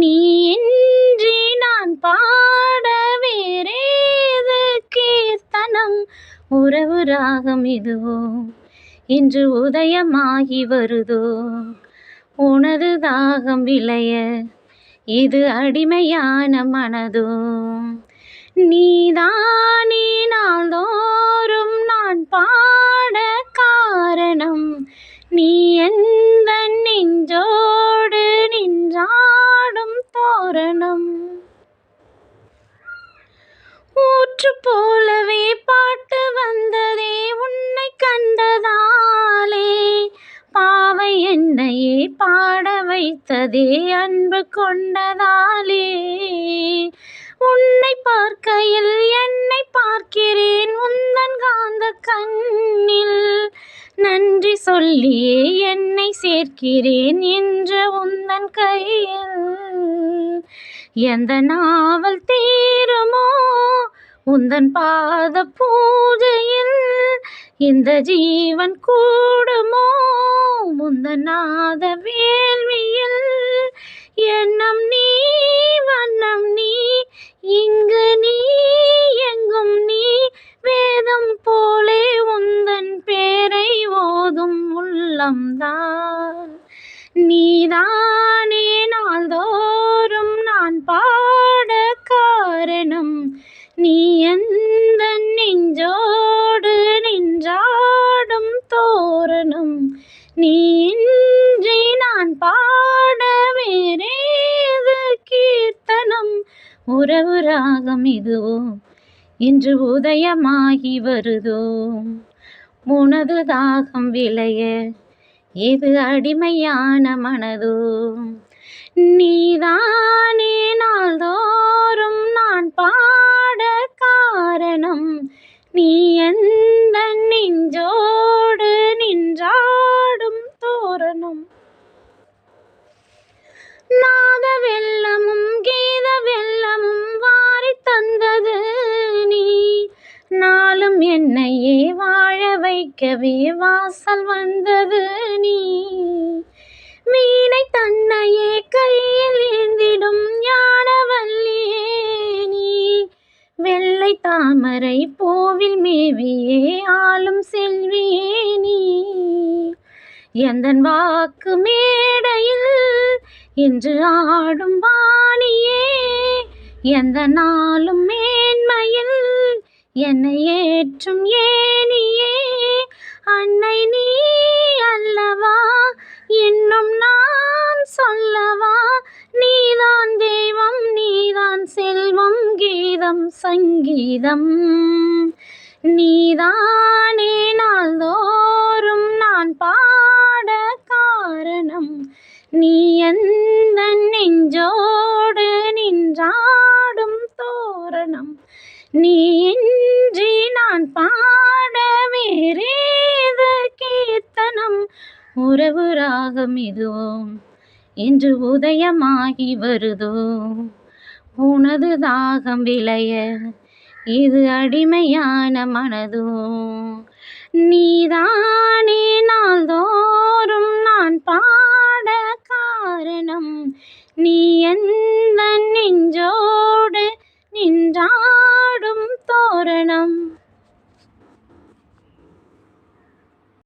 நீ இன்றி நான் பாட வேறேது கீர்த்தனம். உறவு ராகம் இதுவோ இன்று உதயமாகி வருதோ. உனது தாகம் விளைய இது அடிமையான மனதோ. நீதானே நாள்தோறும் நான் பாட காரணம். நீ எந்தன் நெஞ்சோடு நின்றாடும் தோரணம். ஊற்று போலவே பாட்டு வந்ததே உன்னை கண்டதாலே. பாவை என்னையே பாட வைத்ததே அன்பு கொண்டதாலே. உன்னை பார்க்கையில் என்னை பார்க்கிறேன் உந்தன் காந்த கண்ணில். நன்றி சொல்லியே என்னை சேர்க்கிறேன் என்ற உந்தன் கையில். எந்த நாவல் தீருமோ உந்தன் பாத பூஜையில். இந்த ஜீவன் கூடுமோ உந்தன் நாத வேள்வியில். எண்ணம் நீ வண்ணம் நீ இங்கு நீ எங்கும் நீ. வேதம் போலே உந்தன் பேரை ஓதும் உள்ளம்தான். நீதானே நாள்தோறும் நான் பாட காரணம். நீ எந்தன் நெஞ்சோடு நின்றாடும் தோரணம். நீ இன்றி நான் பாட வேறேது கீர்த்தனம். உறவு ராகம் இதுவோ இன்று உதயமாகி வருதோ. உனது தாகம் விளைய இது அடிமையான மனதோ. நீதானே நாள்தோறும் நான் பாட காரணம். நீ எந்தன் நெஞ்சோடு நின்றாடும் தோரணம். நாத வெள்ளமும் கீத வெள்ளமும் வாரி தந்தது நீ. நாளும் என்னையே வாழ வைக்கவே வாசல் வந்தது நீ. வீணை தன்னையே கையில் ஏந்திடும் ஞானவல்லியே நீ. வெள்ளை தாமரை பூவில் மேவியே ஆளும் செல்வியே நீ. எந்தன் வாக்கு மேடையில் இன்று ஆடும் வாணியே. எந்த நாளும் மேன்மையில் என்னை ஏற்றும் ஏனியே. அன்னை நீ அல்லவா இன்னும் நான் சொல்லவா. நீதான் தெய்வம் நீதான் செல்வம் கீதம் சங்கீதம். நீதானே நாள்தோறும் நான் பாட காரணம். நீ எந்தன் நெஞ்சோடு நின்றாடும் தோரணம். நீ இன்றி நான் பாட வேறேது கீர்த்தனம். உறவு ராகம் இதுவோ இன்று உதயமாகி வருதோ. உனது தாகம் விளைய இது அடிமையான மனதோ. நீதானே நாள்தோறும் நான் பாட காரணம். நீ